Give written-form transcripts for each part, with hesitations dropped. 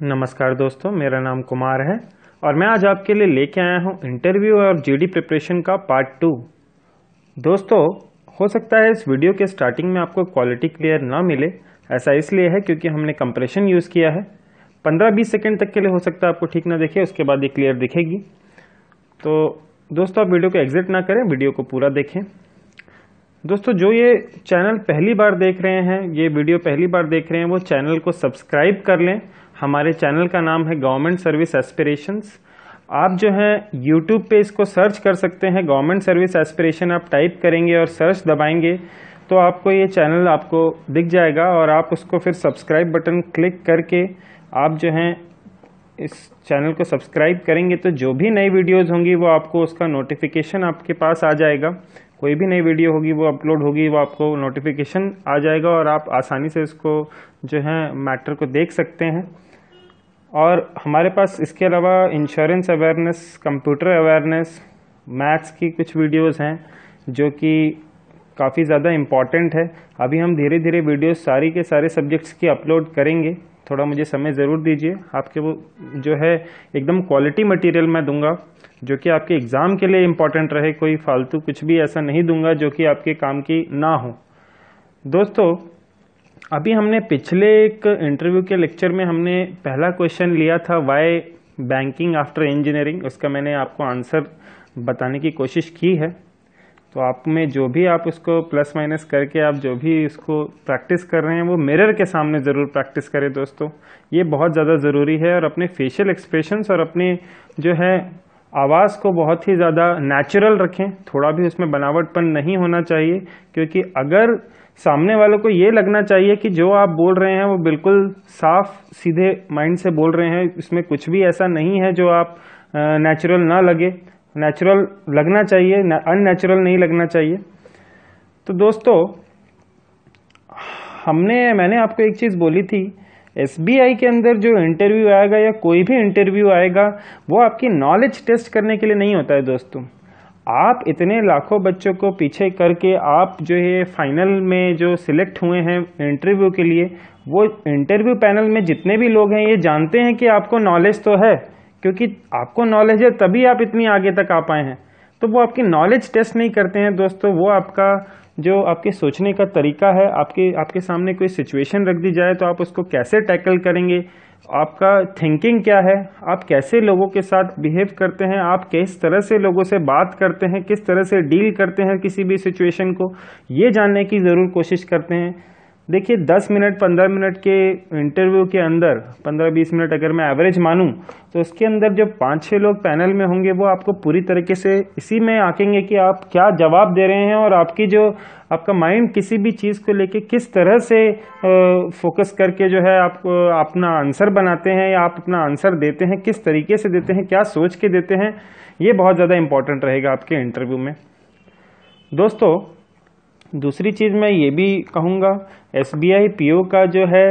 नमस्कार दोस्तों, मेरा नाम कुमार है और मैं आज आपके लिए लेके आया हूं इंटरव्यू और जीडी प्रिपरेशन का पार्ट 2। दोस्तों, हो सकता है इस वीडियो के स्टार्टिंग में आपको क्वालिटी क्लियर ना मिले। ऐसा इसलिए है क्योंकि हमने कंप्रेशन यूज़ किया है। 15-20 सेकंड तक के लिए हो सकता है आपको ठीक ना दिखे, उसके बाद ये क्लियर दिखेगी। तो दोस्तों, आप वीडियो को एग्जिट ना करें, वीडियो को पूरा देखें। दोस्तों, जो ये चैनल पहली बार देख रहे हैं, ये वीडियो पहली बार देख रहे हैं, वो चैनल को सब्सक्राइब कर लें। हमारे चैनल का नाम है गवर्नमेंट सर्विस एस्पिरेशंस। आप जो है यूट्यूब पे इसको सर्च कर सकते हैं, गवर्नमेंट सर्विस एस्पिरेशन आप टाइप करेंगे और सर्च दबाएंगे तो आपको ये चैनल आपको दिख जाएगा और आप उसको फिर सब्सक्राइब बटन क्लिक करके आप जो हैं इस चैनल को सब्सक्राइब करेंगे तो जो भी नई वीडियोज़ होंगी वो आपको उसका नोटिफिकेशन आपके पास आ जाएगा। कोई भी नई वीडियो होगी वो अपलोड होगी, वो आपको नोटिफिकेशन आ जाएगा और आप आसानी से इसको जो है मैटर को देख सकते हैं। और हमारे पास इसके अलावा insurance awareness, computer awareness, maths की कुछ वीडियोस हैं जो कि काफ़ी ज़्यादा इम्पॉर्टेंट है। अभी हम धीरे धीरे वीडियोस सारी के सारे सब्जेक्ट्स की अपलोड करेंगे। थोड़ा मुझे समय ज़रूर दीजिए। आपके वो जो है एकदम क्वालिटी मटेरियल मैं दूंगा जो कि आपके एग्ज़ाम के लिए इम्पॉर्टेंट रहे। कोई फालतू कुछ भी ऐसा नहीं दूंगा जो कि आपके काम की ना हो। दोस्तों, अभी हमने पिछले एक इंटरव्यू के लेक्चर में हमने पहला क्वेश्चन लिया था, वाई बैंकिंग आफ्टर इंजीनियरिंग। उसका मैंने आपको आंसर बताने की कोशिश की है। तो आप में जो भी आप उसको प्लस माइनस करके आप जो भी इसको प्रैक्टिस कर रहे हैं वो मिरर के सामने ज़रूर प्रैक्टिस करें। दोस्तों, ये बहुत ज़्यादा ज़रूरी है। और अपने फेशियल एक्सप्रेशंस और अपने जो है आवाज़ को बहुत ही ज़्यादा नेचुरल रखें। थोड़ा भी उसमें बनावटपन नहीं होना चाहिए, क्योंकि अगर सामने वालों को ये लगना चाहिए कि जो आप बोल रहे हैं वो बिल्कुल साफ सीधे माइंड से बोल रहे हैं, इसमें कुछ भी ऐसा नहीं है जो आप नेचुरल ना लगे। नेचुरल लगना चाहिए, अननेचुरल नहीं लगना चाहिए। तो दोस्तों, मैंने आपको एक चीज़ बोली थी, एसबीआई के अंदर जो इंटरव्यू आएगा या कोई भी इंटरव्यू आएगा वो आपकी नॉलेज टेस्ट करने के लिए नहीं होता है। दोस्तों, आप इतने लाखों बच्चों को पीछे करके आप जो है फाइनल में जो सिलेक्ट हुए हैं इंटरव्यू के लिए, वो इंटरव्यू पैनल में जितने भी लोग हैं ये जानते हैं कि आपको नॉलेज तो है, क्योंकि आपको नॉलेज है तभी आप इतनी आगे तक आ पाए हैं। तो वो आपकी नॉलेज टेस्ट नहीं करते हैं दोस्तों, वो आपका जो आपके सोचने का तरीका है, आपके सामने कोई सिचुएशन रख दी जाए तो आप उसको कैसे टैकल करेंगे, आपका थिंकिंग क्या है, आप कैसे लोगों के साथ बिहेव करते हैं, आप किस तरह से लोगों से बात करते हैं, किस तरह से डील करते हैं किसी भी सिचुएशन को, ये जानने की ज़रूर कोशिश करते हैं। देखिए, 10 मिनट 15 मिनट के इंटरव्यू के अंदर 15-20 मिनट अगर मैं एवरेज मानूं तो उसके अंदर जब 5-6 लोग पैनल में होंगे वो आपको पूरी तरीके से इसी में आंकेंगे कि आप क्या जवाब दे रहे हैं और आपका माइंड किसी भी चीज़ को लेके किस तरह से फोकस करके जो है आप अपना आंसर बनाते हैं या आप अपना आंसर देते हैं, किस तरीके से देते हैं, क्या सोच के देते हैं। ये बहुत ज़्यादा इंपॉर्टेंट रहेगा आपके इंटरव्यू में। दोस्तों, दूसरी चीज़ मैं ये भी कहूँगा, एसबीआई पीओ का जो है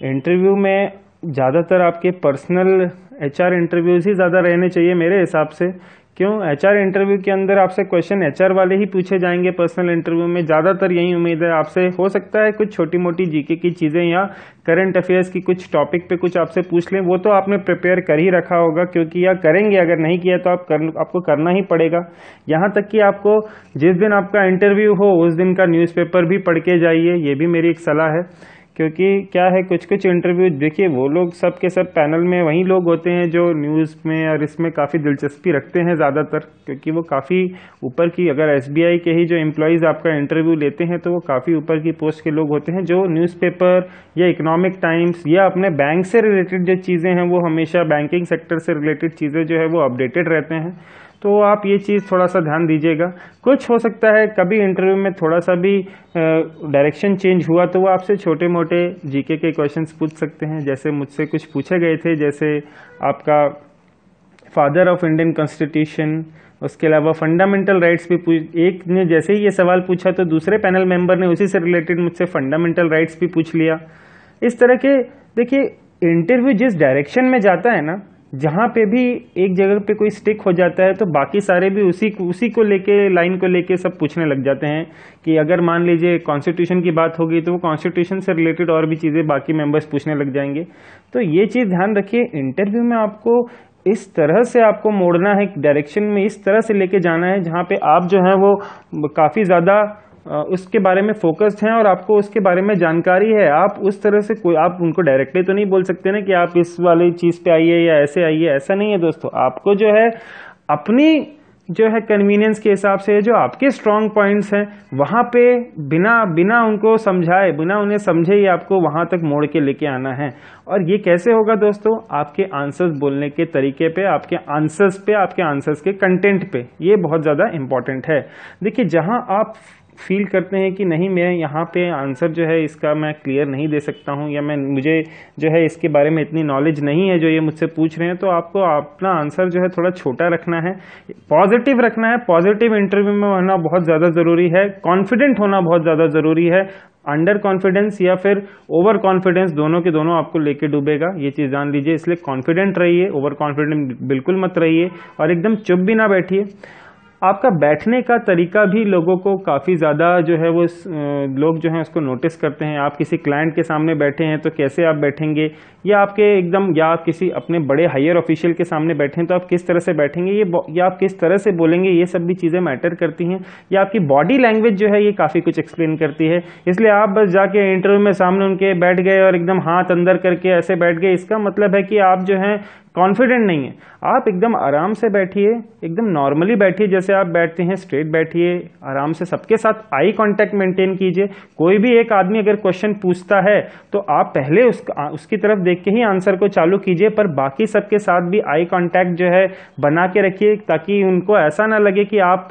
इंटरव्यू में ज़्यादातर आपके पर्सनल एचआर इंटरव्यूज़ ही ज़्यादा रहने चाहिए मेरे हिसाब से। क्यों? एचआर इंटरव्यू के अंदर आपसे क्वेश्चन एचआर वाले ही पूछे जाएंगे। पर्सनल इंटरव्यू में ज़्यादातर यही उम्मीद है आपसे। हो सकता है कुछ छोटी मोटी जीके की चीज़ें या करंट अफेयर्स की कुछ टॉपिक पे कुछ आपसे पूछ लें, वो तो आपने प्रिपेयर कर ही रखा होगा, क्योंकि या करेंगे, अगर नहीं किया तो आपको करना ही पड़ेगा। यहाँ तक कि आपको जिस दिन आपका इंटरव्यू हो उस दिन का न्यूज़पेपर भी पढ़ के जाइए, ये भी मेरी एक सलाह है। क्योंकि क्या है, कुछ इंटरव्यू देखिए, वो लोग सब के सब पैनल में वही लोग होते हैं जो न्यूज़ में और इसमें काफ़ी दिलचस्पी रखते हैं ज़्यादातर, क्योंकि वो काफ़ी ऊपर की, अगर एसबीआई के ही जो एम्प्लॉयज़ आपका इंटरव्यू लेते हैं तो वो काफ़ी ऊपर की पोस्ट के लोग होते हैं, जो न्यूज़पेपर या इकोनॉमिक टाइम्स या अपने बैंक से रिलेटेड जो चीज़ें हैं वो हमेशा बैंकिंग सेक्टर से रिलेटेड चीज़ें जो है वो अपडेटेड रहते हैं। तो आप ये चीज़ थोड़ा सा ध्यान दीजिएगा। कुछ हो सकता है कभी इंटरव्यू में थोड़ा सा भी डायरेक्शन चेंज हुआ तो वो आपसे छोटे मोटे जीके के क्वेश्चंस पूछ सकते हैं। जैसे मुझसे कुछ पूछे गए थे, जैसे आपका फादर ऑफ इंडियन कॉन्स्टिट्यूशन, उसके अलावा फंडामेंटल राइट्स भी एक ने जैसे ही ये सवाल पूछा तो दूसरे पैनल मेंबर ने उसी से रिलेटेड मुझसे फंडामेंटल राइट्स भी पूछ लिया। इस तरह के देखिए, इंटरव्यू जिस डायरेक्शन में जाता है ना, जहाँ पे भी एक जगह पे कोई स्टिक हो जाता है तो बाकी सारे भी उसी को लेके, लाइन को लेके सब पूछने लग जाते हैं कि अगर मान लीजिए कॉन्स्टिट्यूशन की बात होगी तो वो कॉन्स्टिट्यूशन से रिलेटेड और भी चीज़ें बाकी मेंबर्स पूछने लग जाएंगे। तो ये चीज़ ध्यान रखिए, इंटरव्यू में आपको इस तरह से आपको मोड़ना है, डायरेक्शन में इस तरह से लेके जाना है जहाँ पे आप जो है वो काफ़ी ज़्यादा उसके बारे में फोकस्ड हैं और आपको उसके बारे में जानकारी है। आप उस तरह से कोई, आप उनको डायरेक्टली तो नहीं बोल सकते ना कि आप इस वाली चीज़ पे आइए या ऐसे आइए, ऐसा नहीं है दोस्तों। आपको जो है अपनी जो है कन्वीनियंस के हिसाब से जो आपके स्ट्रॉन्ग पॉइंट्स हैं वहाँ पे बिना उनको समझाए, बिना उन्हें समझे ही आपको वहाँ तक मोड़ के लेके आना है। और ये कैसे होगा दोस्तों? आपके आंसर्स बोलने के तरीके पे, आपके आंसर्स के कंटेंट पे। ये बहुत ज़्यादा इंपॉर्टेंट है। देखिए, जहाँ आप फील करते हैं कि नहीं, मैं यहाँ पे आंसर जो है इसका मैं क्लियर नहीं दे सकता हूँ, या मुझे जो है इसके बारे में इतनी नॉलेज नहीं है जो ये मुझसे पूछ रहे हैं, तो आपको अपना आंसर जो है थोड़ा छोटा रखना है, पॉजिटिव रखना है। पॉजिटिव इंटरव्यू में होना बहुत ज़्यादा ज़रूरी है, कॉन्फिडेंट होना बहुत ज़्यादा ज़रूरी है। अंडर कॉन्फिडेंस या फिर ओवर कॉन्फिडेंस, दोनों के दोनों आपको लेके डूबेगा, ये चीज़ जान लीजिए। इसलिए कॉन्फिडेंट रहिए, ओवर कॉन्फिडेंट बिल्कुल मत रहिए, और एकदम चुप भी ना बैठिए। आपका बैठने का तरीका भी लोगों को काफ़ी ज़्यादा जो है वो लोग जो हैं उसको नोटिस करते हैं। आप किसी क्लाइंट के सामने बैठे हैं तो कैसे आप बैठेंगे, या आप किसी अपने बड़े हायर ऑफिशियल के सामने बैठे हैं तो आप किस तरह से बैठेंगे, या आप किस तरह से बोलेंगे, ये सब भी चीज़ें मैटर करती हैं। या आपकी बॉडी लैंग्वेज जो है ये काफ़ी कुछ एक्सप्लेन करती है। इसलिए आप बस जाके इंटरव्यू में सामने उनके बैठ गए और एकदम हाथ अंदर करके ऐसे बैठ गए, इसका मतलब है कि आप जो हैं कॉन्फिडेंट नहीं है। आप एकदम आराम से बैठिए, एकदम नॉर्मली बैठिए जैसे आप बैठते हैं, स्ट्रेट बैठिए, आराम से सबके साथ आई कांटेक्ट मेंटेन कीजिए। कोई भी एक आदमी अगर क्वेश्चन पूछता है तो आप पहले उसकी तरफ देख के ही आंसर को चालू कीजिए, पर बाकी सबके साथ भी आई कांटेक्ट जो है बना के रखिए, ताकि उनको ऐसा ना लगे कि आप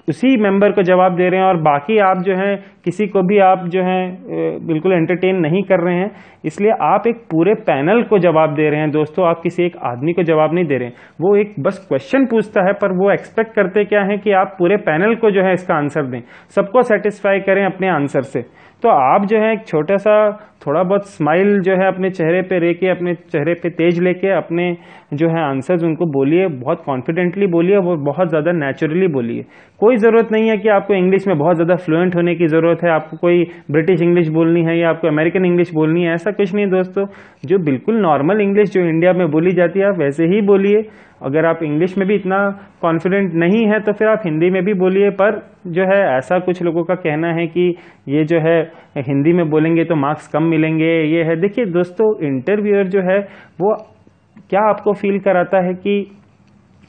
उसी मेंबर को जवाब दे रहे हैं और बाकी आप जो हैं किसी को भी आप जो हैं बिल्कुल एंटरटेन नहीं कर रहे हैं। इसलिए आप एक पूरे पैनल को जवाब दे रहे हैं दोस्तों, आप किसी एक आदमी को जवाब नहीं दे रहे हैं। वो एक बस क्वेश्चन पूछता है, पर वो एक्सपेक्ट करते क्या है कि आप पूरे पैनल को जो है इसका आंसर दें, सबको सेटिस्फाई करें अपने आंसर से। तो आप जो है एक छोटा सा थोड़ा बहुत स्माइल जो है अपने चेहरे पे लेके, अपने चेहरे पे तेज लेके अपने जो है आंसर्स उनको बोलिए, बहुत कॉन्फिडेंटली बोलिए, वो बहुत ज़्यादा नेचुरली बोलिए। कोई ज़रूरत नहीं है कि आपको इंग्लिश में बहुत ज़्यादा फ्लुएंट होने की ज़रूरत है, आपको कोई ब्रिटिश इंग्लिश बोलनी है या आपको अमेरिकन इंग्लिश बोलनी है, ऐसा कुछ नहीं दोस्तों। जो बिल्कुल नॉर्मल इंग्लिश जो इंडिया में बोली जाती है आप वैसे ही बोलिए। अगर आप इंग्लिश में भी इतना कॉन्फिडेंट नहीं है तो फिर आप हिंदी में भी बोलिए। पर जो है ऐसा कुछ लोगों का कहना है कि ये जो है हिंदी में बोलेंगे तो मार्क्स कम मिलेंगे, ये है। देखिए दोस्तों, इंटरव्यूअर जो है वो क्या आपको फील कराता है कि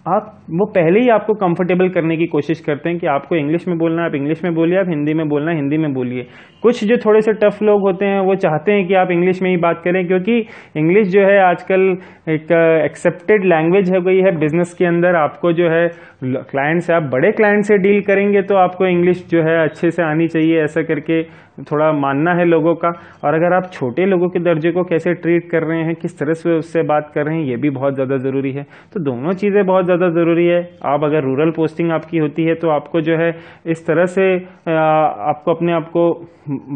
वो पहले ही आपको कंफर्टेबल करने की कोशिश करते हैं कि आपको इंग्लिश में बोलना है आप इंग्लिश में बोलिए, आप हिंदी में बोलना है हिंदी में बोलिए। कुछ जो थोड़े से टफ लोग होते हैं वो चाहते हैं कि आप इंग्लिश में ही बात करें, क्योंकि इंग्लिश जो है आजकल एक एक्सेप्टेड लैंग्वेज हो गई है बिजनेस के अंदर। आपको जो है क्लाइंट से, आप बड़े क्लाइंट से डील करेंगे तो आपको इंग्लिश जो है अच्छे से आनी चाहिए, ऐसा करके थोड़ा मानना है लोगों का। और अगर आप छोटे लोगों के दर्जे को कैसे ट्रीट कर रहे हैं, किस तरह से उससे बात कर रहे हैं, ये भी बहुत ज़्यादा ज़रूरी है। तो दोनों चीज़ें बहुत ज़्यादा ज़रूरी है। आप अगर रूरल पोस्टिंग आपकी होती है तो आपको जो है इस तरह से आपको अपने आप को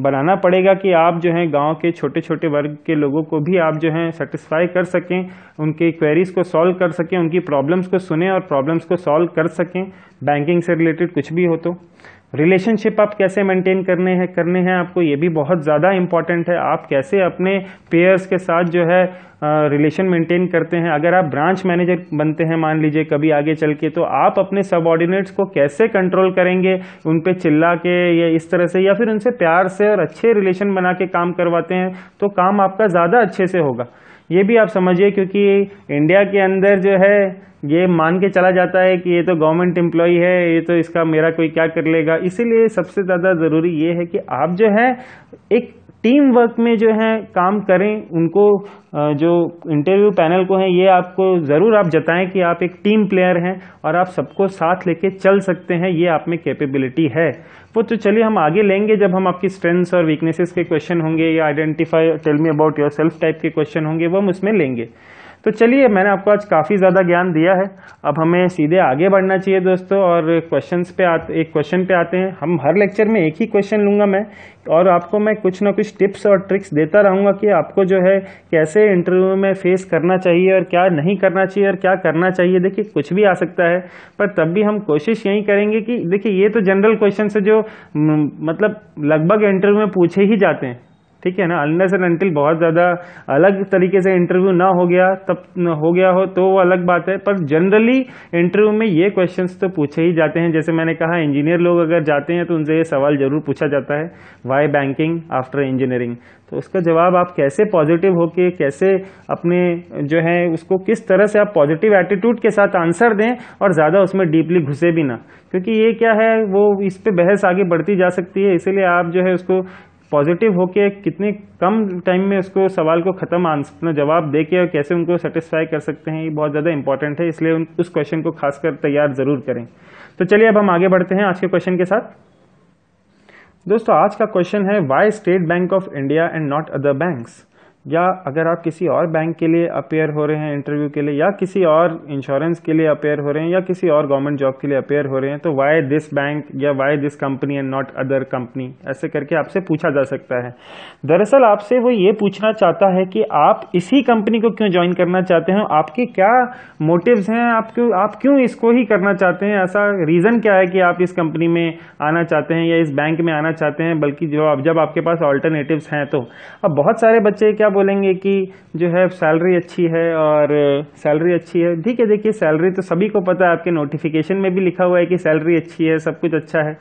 बनाना पड़ेगा कि आप जो है गांव के छोटे छोटे वर्ग के लोगों को भी आप जो है सेटिस्फाई कर सकें, उनके क्वेरीज को सॉल्व कर सकें, उनकी प्रॉब्लम्स को सुने और प्रॉब्लम्स को सॉल्व कर सकें। बैंकिंग से रिलेटेड कुछ भी हो तो रिलेशनशिप आप कैसे मेंटेन करने हैं आपको, ये भी बहुत ज़्यादा इंपॉर्टेंट है। आप कैसे अपने पेयर्स के साथ जो है रिलेशन मेंटेन करते हैं। अगर आप ब्रांच मैनेजर बनते हैं मान लीजिए कभी आगे चल के, तो आप अपने सबऑर्डिनेट्स को कैसे कंट्रोल करेंगे, उन पे चिल्ला के या इस तरह से, या फिर उनसे प्यार से और अच्छे रिलेशन बना के काम करवाते हैं तो काम आपका ज़्यादा अच्छे से होगा। ये भी आप समझिए, क्योंकि इंडिया के अंदर जो है ये मान के चला जाता है कि ये तो गवर्नमेंट एम्प्लॉय है, ये तो इसका मेरा कोई क्या कर लेगा। इसीलिए सबसे ज़्यादा ज़रूरी ये है कि आप जो है एक टीम वर्क में जो है काम करें। उनको जो इंटरव्यू पैनल को है ये आपको ज़रूर आप जताएं कि आप एक टीम प्लेयर हैं और आप सबको साथ लेके चल सकते हैं, ये आप में कैपेबिलिटी है। वो तो चलिए हम आगे लेंगे जब हम आपकी स्ट्रेंथ्स और वीकनेसेस के क्वेश्चन होंगे या identify tell me about yourself type के क्वेश्चन होंगे, वो हम उसमें लेंगे। तो चलिए, मैंने आपको आज काफ़ी ज़्यादा ज्ञान दिया है, अब हमें सीधे आगे बढ़ना चाहिए दोस्तों। और एक क्वेश्चन पे आते हैं। हम हर लेक्चर में एक ही क्वेश्चन लूँगा मैं, और आपको मैं कुछ ना कुछ टिप्स और ट्रिक्स देता रहूँगा कि आपको जो है कैसे इंटरव्यू में फेस करना चाहिए और क्या नहीं करना चाहिए और क्या करना चाहिए। देखिए, कुछ भी आ सकता है, पर तब भी हम कोशिश यही करेंगे कि देखिए, ये तो जनरल क्वेश्चन है जो मतलब लगभग इंटरव्यू में पूछे ही जाते हैं, ठीक है ना। अनलेस एंड अनटिल बहुत ज़्यादा अलग तरीके से इंटरव्यू ना हो गया हो तो वो अलग बात है, पर जनरली इंटरव्यू में ये क्वेश्चंस तो पूछे ही जाते हैं। जैसे मैंने कहा, इंजीनियर लोग अगर जाते हैं तो उनसे ये सवाल जरूर पूछा जाता है, वाई बैंकिंग आफ्टर इंजीनियरिंग। तो उसका जवाब आप कैसे पॉजिटिव होके, कैसे अपने जो है उसको किस तरह से आप पॉजिटिव एटीट्यूड के साथ आंसर दें और ज़्यादा उसमें डीपली घुसे भी ना, क्योंकि ये क्या है, वो इस पे बहस आगे बढ़ती जा सकती है। इसीलिए आप जो है उसको पॉजिटिव होके कितने कम टाइम में उसको सवाल को ख़त्म अपना जवाब दे के और कैसे उनको सेटिस्फाई कर सकते हैं, ये बहुत ज़्यादा इंपॉर्टेंट है। इसलिए उस क्वेश्चन को खासकर तैयार ज़रूर करें। तो चलिए, अब हम आगे बढ़ते हैं आज के क्वेश्चन के साथ। दोस्तों, आज का क्वेश्चन है, why State Bank of India and not other banks. या अगर आप किसी और बैंक के लिए अपेयर हो रहे हैं इंटरव्यू के लिए, या किसी और इंश्योरेंस के लिए अपेयर हो रहे हैं, या किसी और गवर्नमेंट जॉब के लिए अपेयर हो रहे हैं, तो वाई दिस बैंक या why this company and not other company, ऐसे करके आपसे पूछा जा सकता है। दरअसल आपसे वो ये पूछना चाहता है कि आप इसी कंपनी को क्यों ज्वाइन करना चाहते हैं, आपके क्या मोटिव्स हैं, आप क्यों इसको ही करना चाहते हैं, ऐसा रीज़न क्या है कि आप इस कंपनी में आना चाहते हैं या इस बैंक में आना चाहते हैं, बल्कि जब आपके पास ऑल्टरनेटिव्स हैं। तो अब बहुत सारे बच्चे क्या बोलेंगे कि जो है सैलरी अच्छी है, और सैलरी अच्छी है, ठीक है। देखिए, सैलरी तो सभी को पता है, आपके नोटिफिकेशन में भी लिखा हुआ है कि सैलरी अच्छी है, सब कुछ अच्छा है,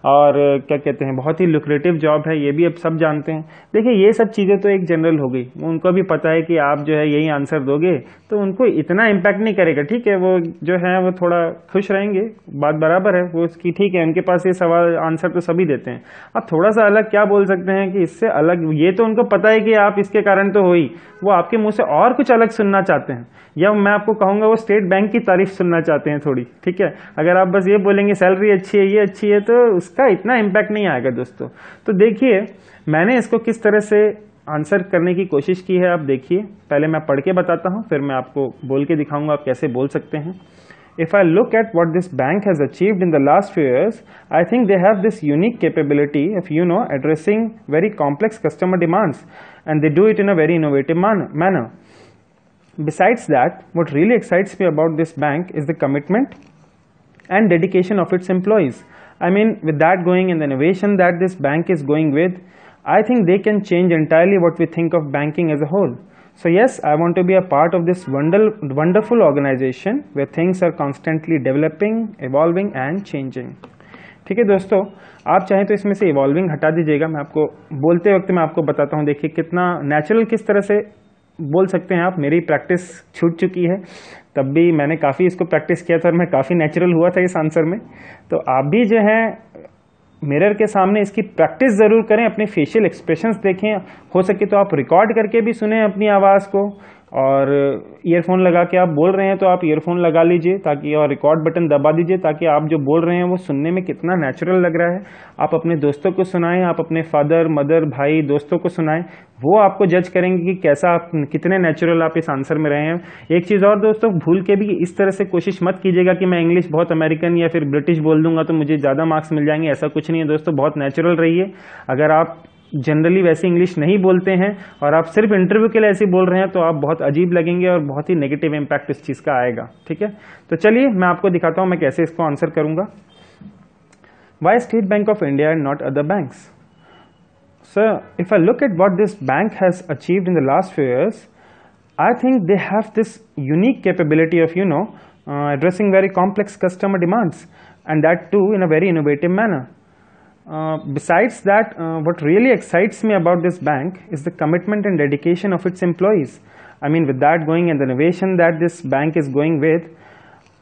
और क्या कहते हैं, बहुत ही लुक्रेटिव जॉब है, ये भी अब सब जानते हैं। देखिए, ये सब चीज़ें तो एक जनरल हो गई, उनको भी पता है कि आप जो है यही आंसर दोगे तो उनको इतना इम्पैक्ट नहीं करेगा, ठीक है। वो जो है वो थोड़ा खुश रहेंगे, बात बराबर है वो उसकी, ठीक है। उनके पास ये सवाल आंसर तो सभी देते हैं। अब थोड़ा सा अलग क्या बोल सकते हैं कि इससे अलग, ये तो उनको पता है कि आप इसके कारण तो हो ही, वो आपके मुंह से और कुछ अलग सुनना चाहते हैं, या मैं आपको कहूँगा वो स्टेट बैंक की तारीफ सुनना चाहते हैं थोड़ी, ठीक है। अगर आप बस ये बोलेंगे सैलरी अच्छी है, ये अच्छी है, तो उसका इतना इम्पैक्ट नहीं आएगा दोस्तों। तो देखिए, मैंने इसको किस तरह से आंसर करने की कोशिश की है, आप देखिए। पहले मैं पढ़ के बताता हूँ, फिर मैं आपको बोल के दिखाऊंगा आप कैसे बोल सकते हैं। If I look at what this bank has achieved in the last few years, I think they have this unique capability of, addressing very complex customer demands, and they do it in a very innovative manner. Besides that, what really excites me about this bank is the commitment and dedication of its employees. I mean, with that going and the innovation that this bank is going with, I think they can change entirely what we think of banking as a whole. So yes, I want to be a part of this wonderful organization where things are constantly developing, evolving and changing. ठीक है दोस्तों, आप चाहें तो इसमें से evolving हटा दीजिएगा, मैं आपको बोलते वक्त मैं आपको बताता हूँ। देखिए कितना नेचुरल, किस तरह से बोल सकते हैं आप। मेरी प्रैक्टिस छूट चुकी है, तब भी मैंने काफ़ी इसको प्रैक्टिस किया था और मैं काफ़ी नेचुरल हुआ था इस आंसर में। तो आप भी जो है मिरर के सामने इसकी प्रैक्टिस ज़रूर करें, अपने फेशियल एक्सप्रेशंस देखें, हो सके तो आप रिकॉर्ड करके भी सुने अपनी आवाज़ को, और ईयरफोन लगा के आप बोल रहे हैं तो आप ईयरफोन लगा लीजिए ताकि, और रिकॉर्ड बटन दबा दीजिए ताकि आप जो बोल रहे हैं वो सुनने में कितना नेचुरल लग रहा है। आप अपने दोस्तों को सुनाएं, आप अपने फादर मदर भाई दोस्तों को सुनाएं, वो आपको जज करेंगे कि कैसा आप, कितने नेचुरल आप इस आंसर में रहे हैं। एक चीज़ और दोस्तों, भूल के भी इस तरह से कोशिश मत कीजिएगा कि मैं इंग्लिश बहुत अमेरिकन या फिर ब्रिटिश बोल दूंगा तो मुझे ज़्यादा मार्क्स मिल जाएंगे, ऐसा कुछ नहीं है दोस्तों। बहुत नेचुरल रहिए। अगर आप जनरली वैसे इंग्लिश नहीं बोलते हैं और आप सिर्फ इंटरव्यू के लिए ऐसे बोल रहे हैं तो आप बहुत अजीब लगेंगे और बहुत ही नेगेटिव इम्पैक्ट इस चीज़ का आएगा, ठीक है। तो चलिए मैं आपको दिखाता हूँ मैं कैसे इसको आंसर करूँगा। Why State Bank of India and not other banks? Sir, if I look at what this bank has achieved in the last few years, I think they have this unique capability of, addressing very complex customer demands, and that too in a very innovative manner. Besides that, what really excites me about this bank is the commitment and dedication of its employees. I mean, with that going and the innovation that this bank is going with,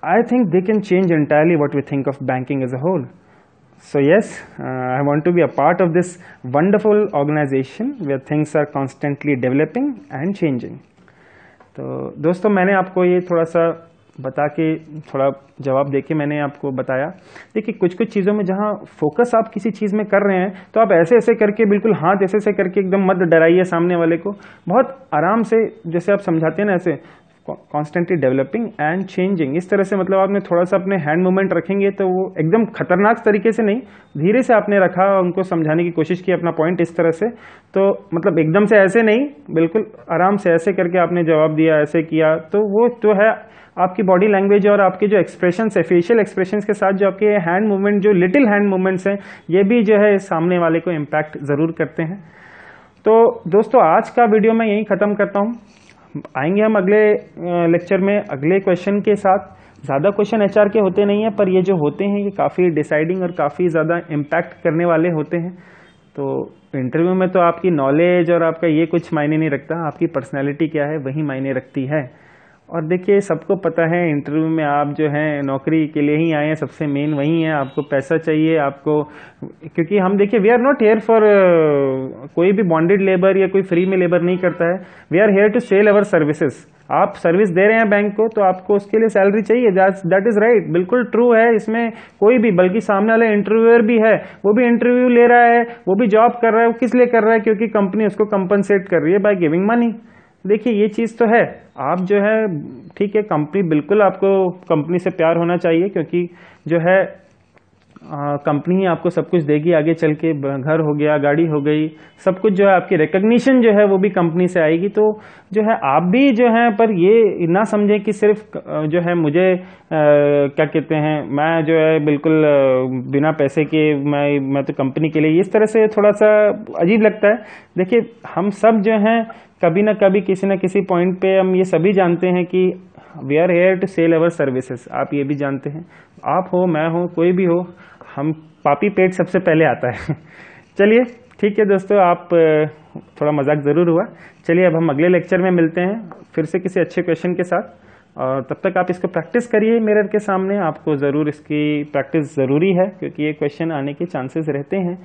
I think they can change entirely what we think of banking as a whole. So yes, I want to be a part of this wonderful organization where things are constantly developing and changing. तो दोस्तों, मैंने आपको ये थोड़ा सा बता के, थोड़ा जवाब देके मैंने आपको बताया। देखिए कुछ कुछ चीज़ों में जहाँ फोकस आप किसी चीज़ में कर रहे हैं तो आप ऐसे ऐसे करके, बिल्कुल हाथ ऐसे ऐसे करके एकदम मत डराइए सामने वाले को। बहुत आराम से, जैसे आप समझाते हैं ना, ऐसे कॉन्स्टेंटली डेवलपिंग एंड चेंजिंग। इस तरह से मतलब आपने थोड़ा सा अपने हैंड मूवमेंट रखेंगे तो वो एकदम खतरनाक तरीके से नहीं, धीरे से आपने रखा, उनको समझाने की कोशिश की अपना पॉइंट इस तरह से, तो मतलब एकदम से ऐसे नहीं, बिल्कुल आराम से ऐसे करके आपने जवाब दिया, ऐसे किया, तो वो तो है आपकी बॉडी लैंग्वेज और आपके जो एक्सप्रेशंस है, फेशियल एक्सप्रेशंस के साथ जो आपके हैंड मूवमेंट, जो लिटिल हैंड मूवमेंट्स हैं, ये भी जो है सामने वाले को इम्पैक्ट ज़रूर करते हैं। तो दोस्तों आज का वीडियो मैं यहीं ख़त्म करता हूँ। आएंगे हम अगले लेक्चर में अगले क्वेश्चन के साथ। ज़्यादा क्वेश्चन एचआर के होते नहीं हैं, पर ये जो होते हैं ये काफ़ी डिसाइडिंग और काफ़ी ज़्यादा इम्पैक्ट करने वाले होते हैं। तो इंटरव्यू में तो आपकी नॉलेज और आपका ये कुछ मायने नहीं रखता, आपकी पर्सनैलिटी क्या है वही मायने रखती है। और देखिए सबको पता है इंटरव्यू में आप जो हैं नौकरी के लिए ही आए हैं, सबसे मेन वही है, आपको पैसा चाहिए आपको, क्योंकि हम देखिए we are not here for कोई भी बॉन्डेड लेबर या कोई फ्री में लेबर नहीं करता है, we are here to sell our services. आप सर्विस दे रहे हैं बैंक को तो आपको उसके लिए सैलरी चाहिए, दैट इज राइट, बिल्कुल ट्रू है, इसमें कोई भी, बल्कि सामने वाला इंटरव्यूअर भी है, वो भी इंटरव्यू ले रहा है, वो भी जॉब कर रहा है, वो किस लिए कर रहा है, क्योंकि कंपनी उसको कंपनसेट कर रही है बाय गिविंग मनी। देखिए ये चीज़ तो है, आप जो है ठीक है, कंपनी बिल्कुल, आपको कंपनी से प्यार होना चाहिए, क्योंकि जो है कंपनी ही आपको सब कुछ देगी आगे चल के, घर हो गया, गाड़ी हो गई, सब कुछ जो है आपकी रिकग्निशन जो है वो भी कंपनी से आएगी। तो जो है आप भी जो है, पर ये ना समझें कि सिर्फ जो है मुझे क्या कहते हैं, मैं जो है बिल्कुल बिना पैसे के मैं तो कंपनी के लिए, इस तरह से थोड़ा सा अजीब लगता है। देखिए हम सब जो हैं कभी ना कभी किसी न किसी पॉइंट पे हम ये सभी जानते हैं कि we are here to sell our services. आप ये भी जानते हैं, आप हो, मैं हो, कोई भी हो, हम पापी पेट सबसे पहले आता है। चलिए ठीक है दोस्तों, आप थोड़ा मजाक ज़रूर हुआ। चलिए अब हम अगले लेक्चर में मिलते हैं फिर से किसी अच्छे क्वेश्चन के साथ, और तब तक आप इसको प्रैक्टिस करिए मिरर के सामने, आपको ज़रूर इसकी प्रैक्टिस ज़रूरी है, क्योंकि ये क्वेश्चन आने के चांसेस रहते हैं,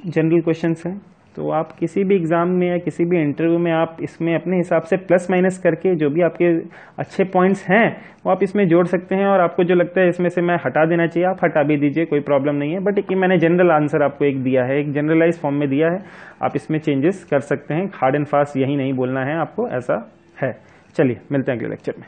जनरल क्वेश्चंस हैं। तो आप किसी भी एग्ज़ाम में या किसी भी इंटरव्यू में आप इसमें अपने हिसाब से प्लस माइनस करके जो भी आपके अच्छे पॉइंट्स हैं वो आप इसमें जोड़ सकते हैं, और आपको जो लगता है इसमें से मैं हटा देना चाहिए आप हटा भी दीजिए, कोई प्रॉब्लम नहीं है। बट एक मैंने जनरल आंसर आपको एक दिया है, एक जनरलाइज फॉर्म में दिया है, आप इसमें चेंजेस कर सकते हैं, हार्ड एंड फास्ट यही नहीं बोलना है आपको, ऐसा है। चलिए मिलते हैं अगले लेक्चर में।